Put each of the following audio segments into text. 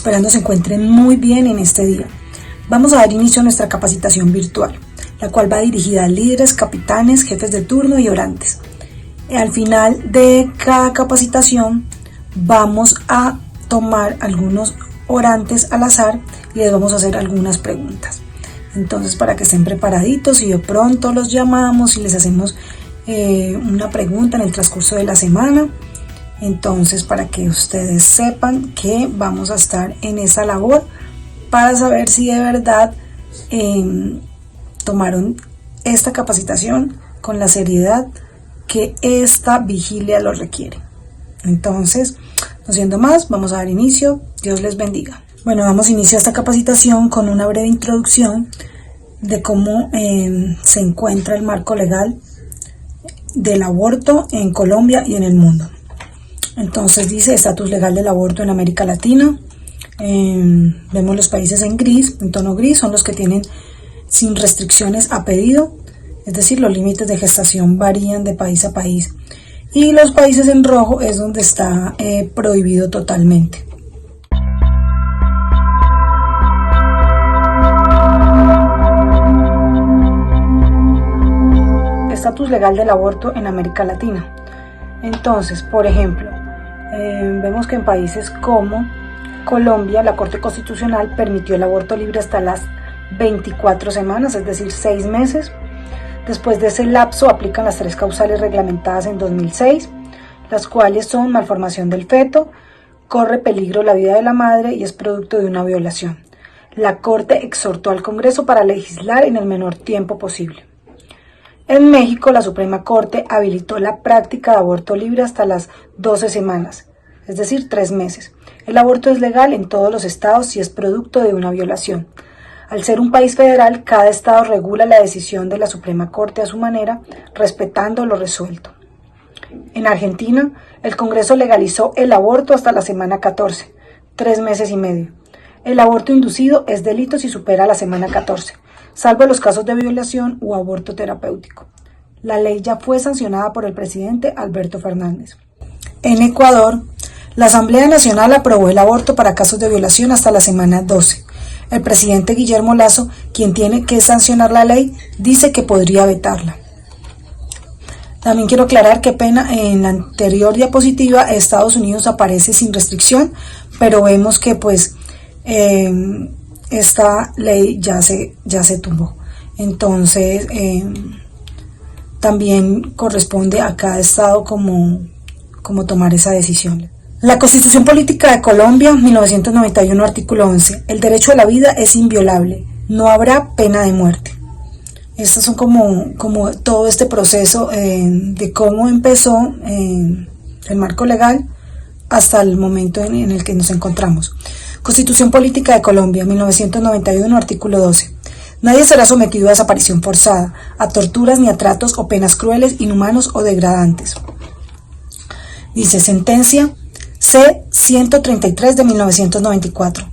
esperando se encuentren muy bien en este día. Vamos a dar inicio a nuestra capacitación virtual, la cual va dirigida a líderes, capitanes, jefes de turno y orantes. Al final de cada capacitación vamos a tomar algunos orantes al azar y les vamos a hacer algunas preguntas. Entonces, para que estén preparaditos y de pronto los llamamos y les hacemos una pregunta en el transcurso de la semana. Entonces, para que ustedes sepan que vamos a estar en esa labor para saber si de verdad tomaron esta capacitación con la seriedad que esta vigilia lo requiere. Entonces, no siendo más, vamos a dar inicio. Dios les bendiga. Bueno, damos inicio a esta capacitación con una breve introducción de cómo se encuentra el marco legal del aborto en Colombia y en el mundo. Entonces dice estatus legal del aborto en América Latina. Vemos los países en gris, en tono gris, son los que tienen sin restricciones a pedido, es decir, los límites de gestación varían de país a país. Y los países en rojo es donde está prohibido totalmente. Estatus legal del aborto en América Latina. Entonces, por ejemplo, vemos que en países como Colombia, la Corte Constitucional permitió el aborto libre hasta las 24 semanas, es decir, 6 meses. Después de ese lapso aplican las 3 causales reglamentadas en 2006, las cuales son malformación del feto, corre peligro la vida de la madre y es producto de una violación. La Corte exhortó al Congreso para legislar en el menor tiempo posible. En México, la Suprema Corte habilitó la práctica de aborto libre hasta las 12 semanas, es decir, 3 meses. El aborto es legal en todos los estados si es producto de una violación. Al ser un país federal, cada estado regula la decisión de la Suprema Corte a su manera, respetando lo resuelto. En Argentina, el Congreso legalizó el aborto hasta la semana 14, 3 meses y medio. El aborto inducido es delito si supera la semana 14, salvo los casos de violación o aborto terapéutico. La ley ya fue sancionada por el presidente Alberto Fernández. En Ecuador, la Asamblea Nacional aprobó el aborto para casos de violación hasta la semana 12. El presidente Guillermo Lasso, quien tiene que sancionar la ley, dice que podría vetarla. También quiero aclarar que pena en la anterior diapositiva Estados Unidos aparece sin restricción, pero vemos que pues esta ley ya se tumbó. Entonces también corresponde a cada estado como tomar esa decisión. La Constitución Política de Colombia, 1991, artículo 11. El derecho a la vida es inviolable. No habrá pena de muerte. Estos son como todo este proceso de cómo empezó el marco legal hasta el momento en el que nos encontramos. Constitución Política de Colombia, 1991, artículo 12. Nadie será sometido a desaparición forzada, a torturas ni a tratos o penas crueles, inhumanos o degradantes. Dice sentencia C-133 de 1994.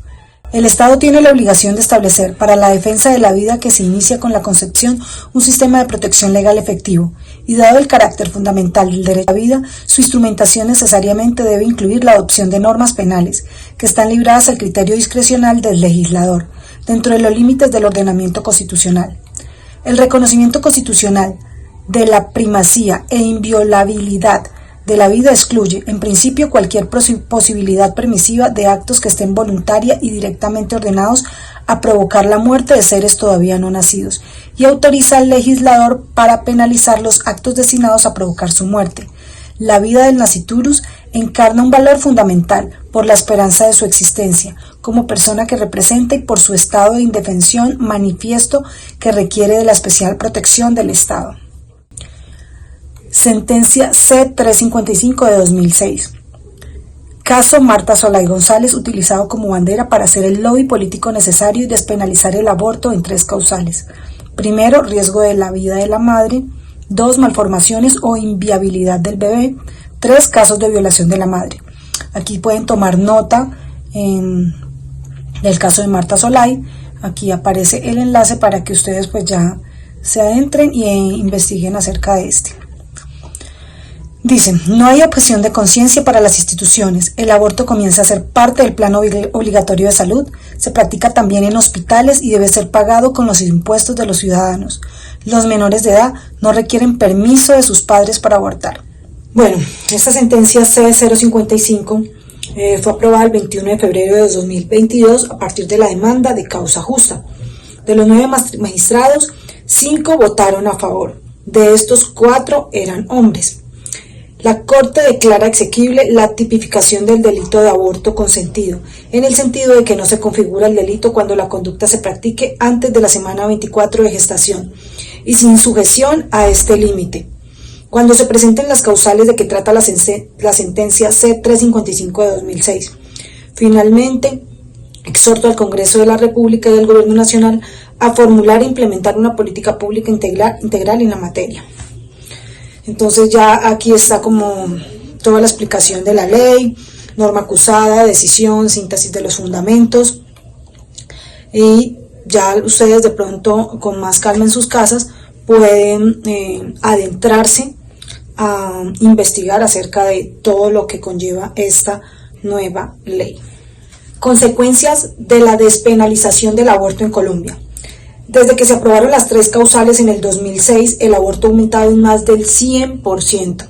El Estado tiene la obligación de establecer para la defensa de la vida que se inicia con la concepción un sistema de protección legal efectivo, y dado el carácter fundamental del derecho a la vida, su instrumentación necesariamente debe incluir la adopción de normas penales, que están libradas al criterio discrecional del legislador, dentro de los límites del ordenamiento constitucional. El reconocimiento constitucional de la primacía e inviolabilidad de la vida excluye, en principio, cualquier posibilidad permisiva de actos que estén voluntaria y directamente ordenados a provocar la muerte de seres todavía no nacidos, y autoriza al legislador para penalizar los actos destinados a provocar su muerte. La vida del nasciturus encarna un valor fundamental por la esperanza de su existencia, como persona que representa y por su estado de indefensión manifiesto que requiere de la especial protección del Estado. Sentencia C-355 de 2006. Caso Marta Solay González, utilizado como bandera para hacer el lobby político necesario y despenalizar el aborto en 3 causales. Primero, riesgo de la vida de la madre. 2, malformaciones o inviabilidad del bebé. 3, casos de violación de la madre. Aquí pueden tomar nota del caso de Marta Solay. Aquí aparece el enlace para que ustedes pues ya se adentren y investiguen acerca de este. Dicen, no hay objeción de conciencia para las instituciones. El aborto comienza a ser parte del plan obligatorio de salud. Se practica también en hospitales y debe ser pagado con los impuestos de los ciudadanos. Los menores de edad no requieren permiso de sus padres para abortar. Bueno, esta sentencia C-055 fue aprobada el 21 de febrero de 2022 a partir de la demanda de causa justa. De los 9 magistrados, 5 votaron a favor. De estos 4 eran hombres. La Corte declara exequible la tipificación del delito de aborto consentido, en el sentido de que no se configura el delito cuando la conducta se practique antes de la semana 24 de gestación y sin sujeción a este límite. Cuando se presenten las causales de que trata la sentencia C-355 de 2006. Finalmente, exhorto al Congreso de la República y al Gobierno Nacional a formular e implementar una política pública integral en la materia. Entonces ya aquí está como toda la explicación de la ley, norma acusada, decisión, síntesis de los fundamentos, y ya ustedes de pronto con más calma en sus casas pueden adentrarse a investigar acerca de todo lo que conlleva esta nueva ley. Consecuencias de la despenalización del aborto en Colombia. Desde que se aprobaron las 3 causales en el 2006, el aborto ha aumentado en más del 100%.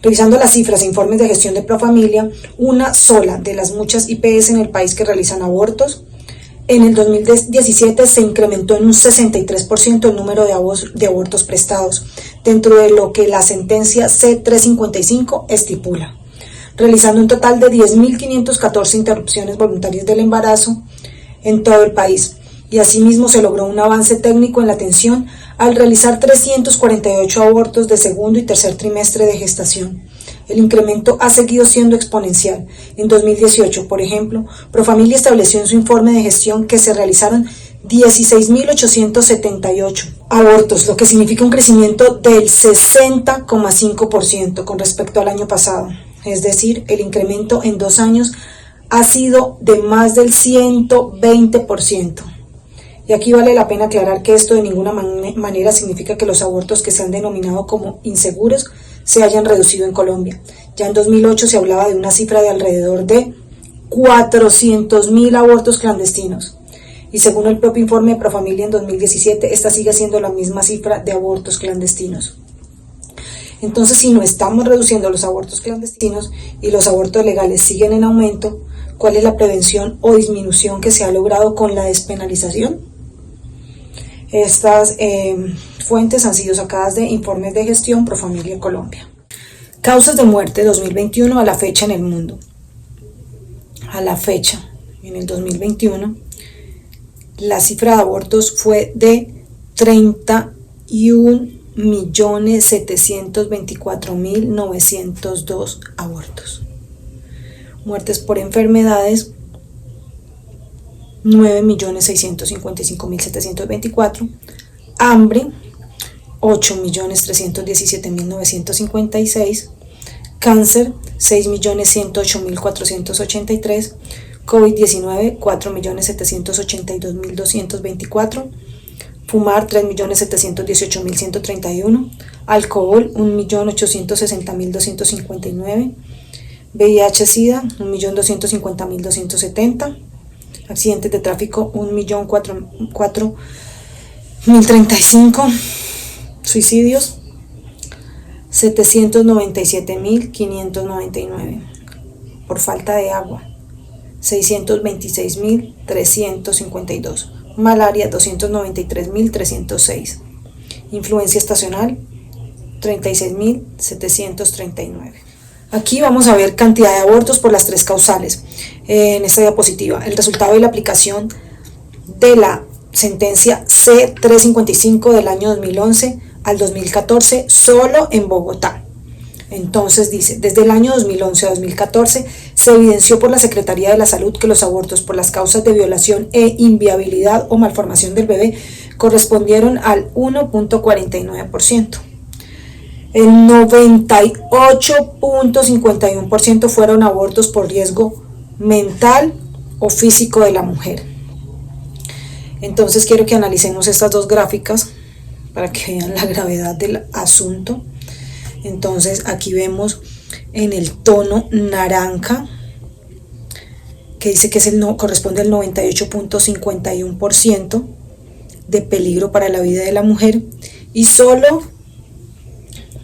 Revisando las cifras e informes de gestión de Profamilia, una sola de las muchas IPS en el país que realizan abortos, en el 2017 se incrementó en un 63% el número de abortos prestados, dentro de lo que la sentencia C-355 estipula, realizando un total de 10.514 interrupciones voluntarias del embarazo en todo el país. Y asimismo se logró un avance técnico en la atención al realizar 348 abortos de segundo y tercer trimestre de gestación. El incremento ha seguido siendo exponencial. En 2018, por ejemplo, Profamilia estableció en su informe de gestión que se realizaron 16.878 abortos, lo que significa un crecimiento del 60,5% con respecto al año pasado. Es decir, el incremento en 2 años ha sido de más del 120%. Y aquí vale la pena aclarar que esto de ninguna manera significa que los abortos que se han denominado como inseguros se hayan reducido en Colombia. Ya en 2008 se hablaba de una cifra de alrededor de 400.000 abortos clandestinos. Y según el propio informe de Profamilia en 2017, esta sigue siendo la misma cifra de abortos clandestinos. Entonces, si no estamos reduciendo los abortos clandestinos y los abortos legales siguen en aumento, ¿cuál es la prevención o disminución que se ha logrado con la despenalización? Estas fuentes han sido sacadas de informes de gestión Profamilia Colombia. Causas de muerte 2021 a la fecha en el mundo. A la fecha, en el 2021, la cifra de abortos fue de 31.724.902 abortos. Muertes por enfermedades, 9.655.724, hambre, 8.317.956, cáncer, 6.108.483, COVID-19, 4.782.224, fumar, 3.718.131, alcohol, 1.860.259, VIH-Sida, 1.250.270, accidentes de tráfico, 1.004.035, suicidios, 797.599, por falta de agua, 626.352, malaria, 293.306, influencia estacional, 36.739. Aquí vamos a ver cantidad de abortos por las 3 causales en esta diapositiva. El resultado de la aplicación de la sentencia C-355 del año 2011 al 2014 solo en Bogotá. Entonces dice, desde el año 2011 a 2014 se evidenció por la Secretaría de la Salud que los abortos por las causas de violación e inviabilidad o malformación del bebé correspondieron al 1.49%. El 98.51% fueron abortos por riesgo mental o físico de la mujer. Entonces quiero que analicemos estas 2 gráficas para que vean la gravedad del asunto. Entonces aquí vemos en el tono naranja que dice que corresponde al 98.51% de peligro para la vida de la mujer, y solo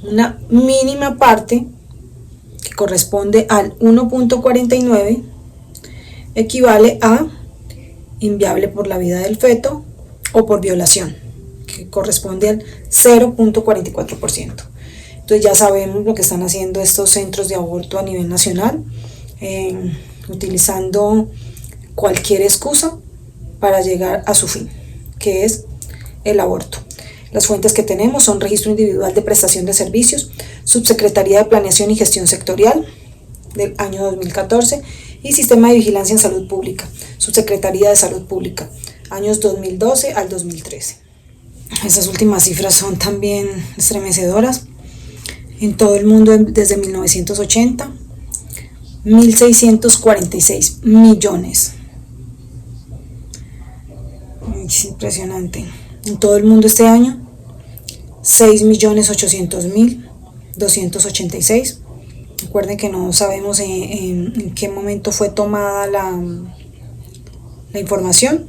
una mínima parte que corresponde al 1.49 equivale a inviable por la vida del feto o por violación, que corresponde al 0.44%. Entonces ya sabemos lo que están haciendo estos centros de aborto a nivel nacional, utilizando cualquier excusa para llegar a su fin, que es el aborto. Las fuentes que tenemos son Registro Individual de Prestación de Servicios, Subsecretaría de Planeación y Gestión Sectorial del año 2014 y Sistema de Vigilancia en Salud Pública, Subsecretaría de Salud Pública, años 2012 al 2013. Esas últimas cifras son también estremecedoras. En todo el mundo desde 1980, 1.646 millones. Es impresionante. En todo el mundo este año, 6.800.286. Recuerden que no sabemos en qué momento fue tomada la información.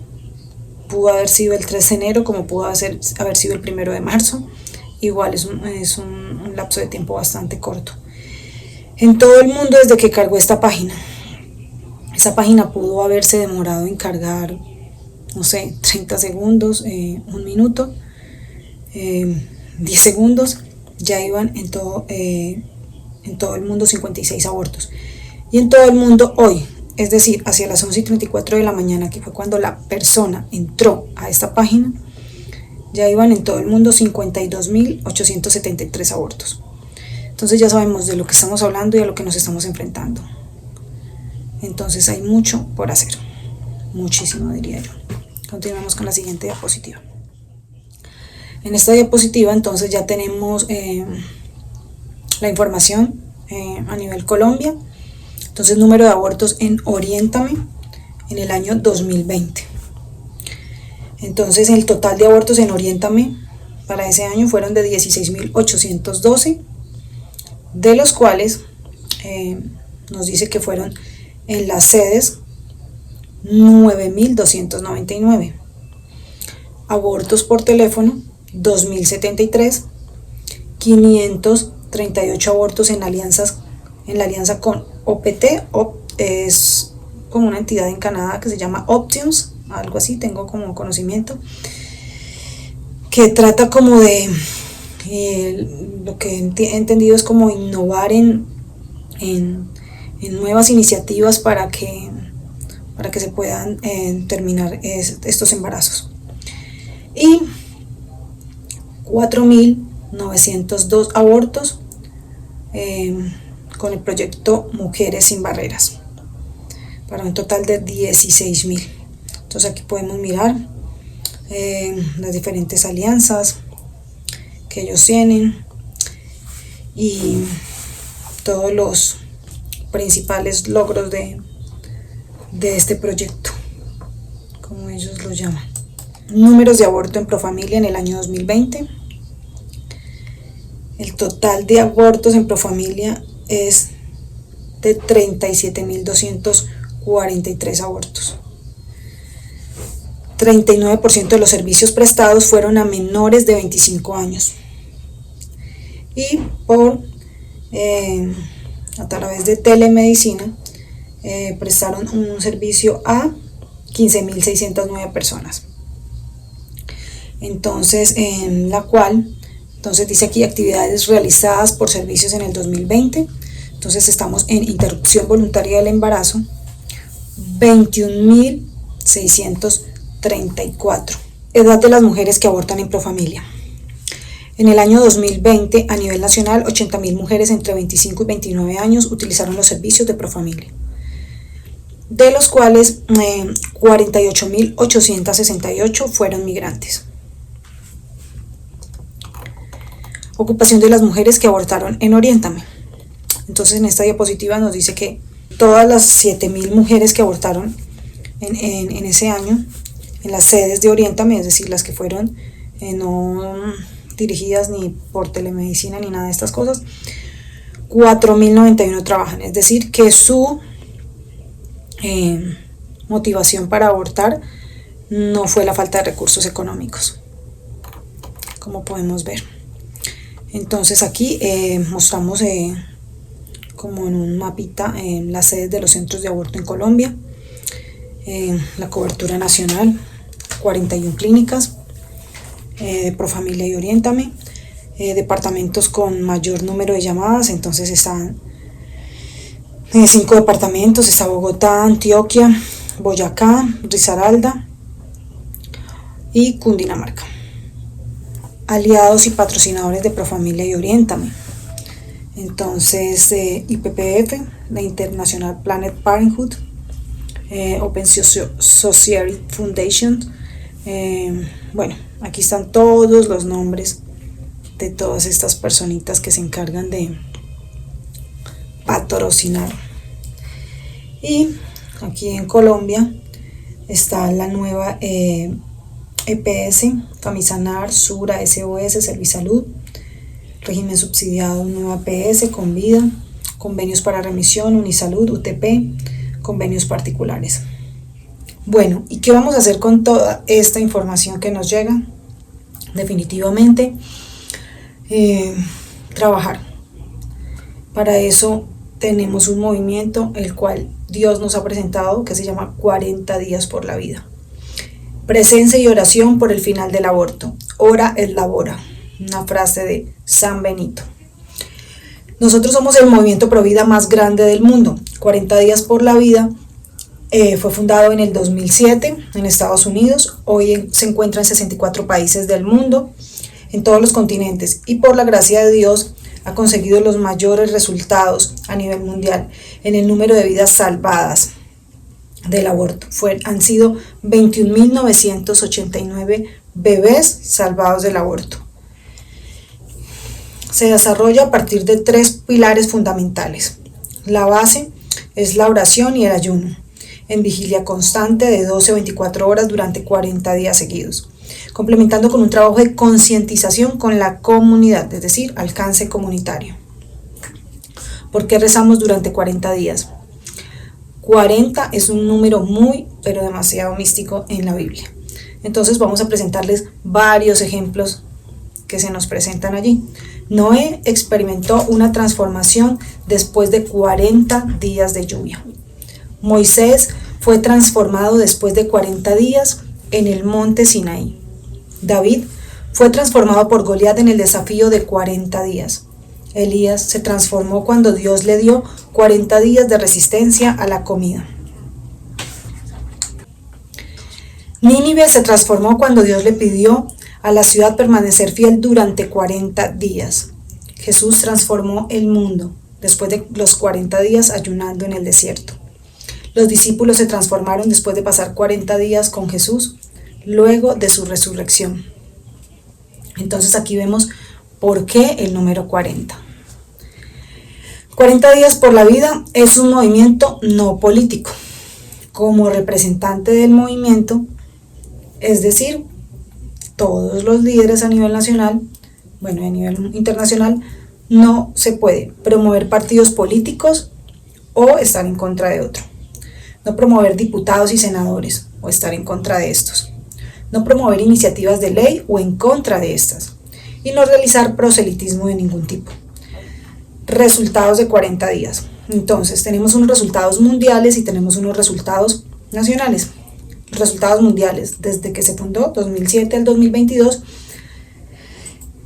Pudo haber sido el 3 de enero, como pudo haber sido el 1 de marzo. Igual es un lapso de tiempo bastante corto. En todo el mundo desde que cargó esta página. Esa página pudo haberse demorado en cargar, no sé, 30 segundos, un minuto, 10 segundos, ya iban en todo el mundo 56 abortos. Y en todo el mundo hoy, es decir, hacia las 11:34 de la mañana, que fue cuando la persona entró a esta página, ya iban en todo el mundo 52.873 abortos. Entonces ya sabemos de lo que estamos hablando y a lo que nos estamos enfrentando. Entonces hay mucho por hacer, muchísimo diría yo. Continuamos con la siguiente diapositiva. En esta diapositiva entonces ya tenemos la información a nivel Colombia. Entonces número de abortos en Oriéntame en el año 2020. Entonces el total de abortos en Oriéntame para ese año fueron de 16.812, de los cuales nos dice que fueron en las sedes 9.299, abortos por teléfono 2.073, 538 abortos en la alianza con OPT, es como una entidad en Canadá que se llama Options, algo así, tengo como conocimiento, que trata como de, lo que he entendido es como innovar en nuevas iniciativas para que se puedan terminar estos embarazos. Y 4.902 abortos con el proyecto Mujeres Sin Barreras, para un total de 16.000. Entonces aquí podemos mirar las diferentes alianzas que ellos tienen y todos los principales logros de este proyecto, como ellos lo llaman. Números de aborto en Profamilia en el año 2020. El total de abortos en Profamilia es de 37.243 abortos. 39% de los servicios prestados fueron a menores de 25 años. Y a través de telemedicina prestaron un servicio a 15.609 personas. Entonces, en la cual, dice aquí actividades realizadas por servicios en el 2020. Entonces estamos en interrupción voluntaria del embarazo, 21.634. Edad de las mujeres que abortan en Profamilia. En el año 2020, a nivel nacional, 80.000 mujeres entre 25 y 29 años utilizaron los servicios de Profamilia, de los cuales 48.868 fueron migrantes. Ocupación de las mujeres que abortaron en Oriéntame. Entonces en esta diapositiva nos dice que todas las 7.000 mujeres que abortaron en ese año en las sedes de Oriéntame, es decir, las que fueron no dirigidas ni por telemedicina ni nada de estas cosas, 4.091 trabajan, es decir, que su motivación para abortar no fue la falta de recursos económicos, como podemos ver. Entonces aquí mostramos como en un mapita las sedes de los centros de aborto en Colombia, la cobertura nacional, 41 clínicas, Profamilia y Oriéntame, departamentos con mayor número de llamadas, entonces están 5 departamentos, está Bogotá, Antioquia, Boyacá, Risaralda y Cundinamarca. Aliados y patrocinadores de Profamilia y Oriéntame, entonces IPPF, la International Planned Parenthood, Open Society Foundation, bueno, aquí están todos los nombres de todas estas personitas que se encargan de patrocinar. Y aquí en Colombia está la nueva EPS, Famisanar, Sura, SOS, Servisalud, régimen subsidiado, nueva EPS, Convida, convenios para remisión, Unisalud, UTP, convenios particulares. Bueno, ¿y qué vamos a hacer con toda esta información que nos llega? Definitivamente trabajar. Para eso tenemos un movimiento el cual Dios nos ha presentado, que se llama 40 días por la vida. Presencia y oración por el final del aborto. Ora et labora, una frase de San Benito. Nosotros somos el movimiento pro vida más grande del mundo. 40 días por la vida fue fundado en el 2007 en Estados Unidos. Hoy se encuentra en 64 países del mundo, en todos los continentes, y por la gracia de Dios ha conseguido los mayores resultados a nivel mundial en el número de vidas salvadas del aborto. Han sido 21.989 bebés salvados del aborto. Se desarrolla a partir de 3 pilares fundamentales. La base es la oración y el ayuno, en vigilia constante de 12 a 24 horas durante 40 días seguidos, complementando con un trabajo de concientización con la comunidad, es decir, alcance comunitario. ¿Por qué rezamos durante 40 días? 40 es un número muy, pero demasiado místico en la Biblia. Entonces vamos a presentarles varios ejemplos que se nos presentan allí. Noé experimentó una transformación después de 40 días de lluvia. Moisés fue transformado después de 40 días en el monte Sinaí. David fue transformado por Goliat en el desafío de 40 días. Elías se transformó cuando Dios le dio 40 días de resistencia a la comida. Nínive se transformó cuando Dios le pidió a la ciudad permanecer fiel durante 40 días. Jesús transformó el mundo después de los 40 días ayunando en el desierto. Los discípulos se transformaron después de pasar 40 días con Jesús, luego de su resurrección. Entonces aquí vemos por qué el número 40. 40 días por la vida es un movimiento no político. Como representante del movimiento, es decir, todos los líderes a nivel nacional, bueno, a nivel internacional, no se puede promover partidos políticos o estar en contra de otro. No promover diputados y senadores o estar en contra de estos. No promover iniciativas de ley o en contra de estas. Y no realizar proselitismo de ningún tipo. Resultados de 40 días. Entonces, tenemos unos resultados mundiales y tenemos unos resultados nacionales. Resultados mundiales, desde que se fundó, 2007 al 2022,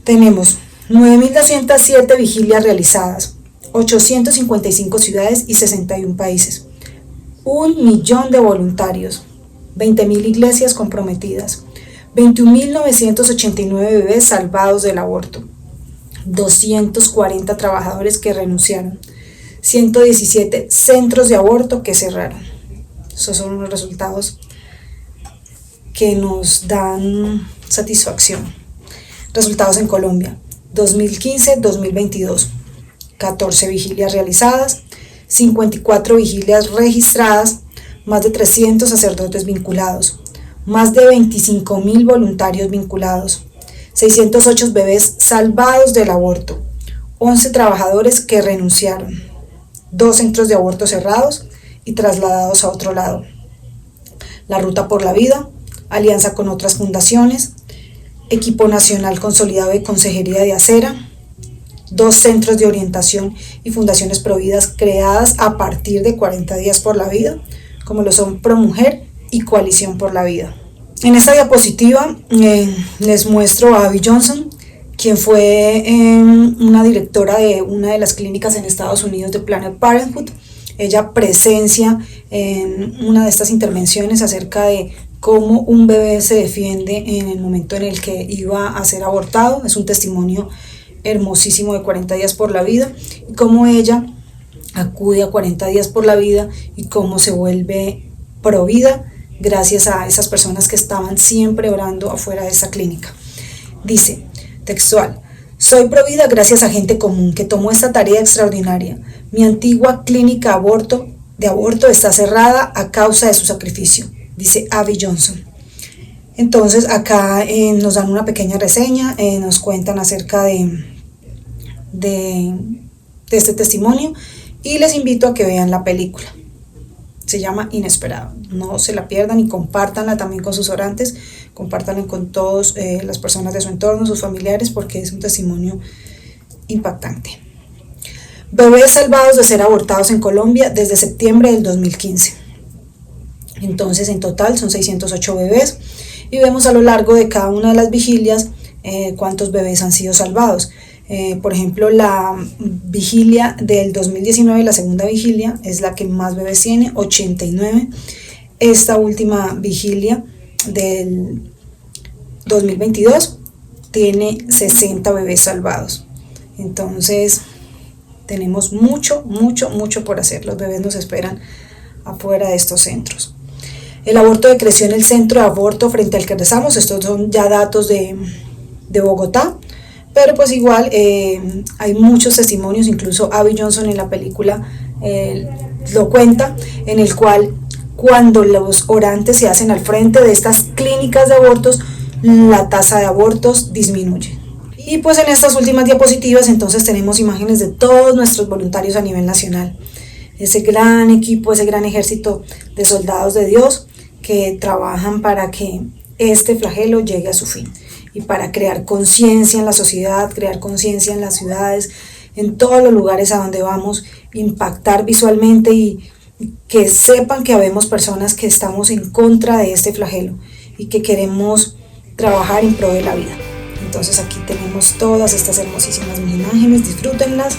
tenemos 9.207 vigilias realizadas, 855 ciudades y 61 países. 1 millón de voluntarios, 20.000 iglesias comprometidas, 21.989 bebés salvados del aborto, 240 trabajadores que renunciaron, 117 centros de aborto que cerraron. Esos son unos resultados que nos dan satisfacción. Resultados en Colombia, 2015-2022, 14 vigilias realizadas, 54 vigilias registradas, más de 300 sacerdotes vinculados, más de 25.000 voluntarios vinculados, 608 bebés salvados del aborto, 11 trabajadores que renunciaron, 2 centros de aborto cerrados y trasladados a otro lado. La Ruta por la Vida, alianza con otras fundaciones, equipo nacional consolidado de consejería de acera, 2 centros de orientación y fundaciones providas creadas a partir de 40 días por la vida, como lo son ProMujer y Coalición por la Vida. En esta diapositiva les muestro a Abby Johnson, quien fue una directora de una de las clínicas en Estados Unidos de Planned Parenthood. Ella presencia en una de estas intervenciones acerca de cómo un bebé se defiende en el momento en el que iba a ser abortado. Es un testimonio hermosísimo de 40 días por la vida, y cómo ella acude a 40 días por la vida y cómo se vuelve pro vida gracias a esas personas que estaban siempre orando afuera de esa clínica. Dice, textual: soy pro vida gracias a gente común que tomó esta tarea extraordinaria. Mi antigua clínica de aborto está cerrada a causa de su sacrificio, dice Abby Johnson. Entonces acá nos dan una pequeña reseña, nos cuentan acerca de este testimonio, y les invito a que vean la película. Se llama Inesperado. No se la pierdan y compártanla también con sus orantes, compártanla con todas las personas de su entorno, sus familiares, porque es un testimonio impactante. Bebés salvados de ser abortados en Colombia desde septiembre del 2015. Entonces en total son 608 bebés, y vemos a lo largo de cada una de las vigilias cuántos bebés han sido salvados. Por ejemplo, la vigilia del 2019, la segunda vigilia, es la que más bebés tiene, 89. Esta última vigilia del 2022 tiene 60 bebés salvados. Entonces tenemos mucho por hacer. Los bebés nos esperan afuera de estos centros. El aborto decreció en el centro de aborto frente al que rezamos. Estos son ya datos de Bogotá. Pero pues igual hay muchos testimonios, incluso Abby Johnson en la película lo cuenta, en el cual cuando los orantes se hacen al frente de estas clínicas de abortos, la tasa de abortos disminuye. Y pues en estas últimas diapositivas entonces tenemos imágenes de todos nuestros voluntarios a nivel nacional. Ese gran equipo, ese gran ejército de soldados de Dios que trabajan para que este flagelo llegue a su fin, y para crear conciencia en la sociedad, crear conciencia en las ciudades, en todos los lugares a donde vamos, impactar visualmente y que sepan que habemos personas que estamos en contra de este flagelo y que queremos trabajar en pro de la vida. Entonces aquí tenemos todas estas hermosísimas imágenes, disfrútenlas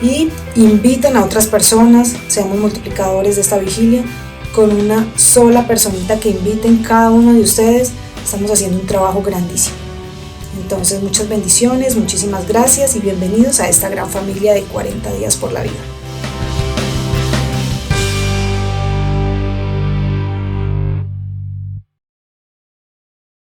y inviten a otras personas, seamos multiplicadores de esta vigilia. Con una sola personita que inviten cada uno de ustedes, estamos haciendo un trabajo grandísimo. Entonces muchas bendiciones, muchísimas gracias y bienvenidos a esta gran familia de 40 días por la vida.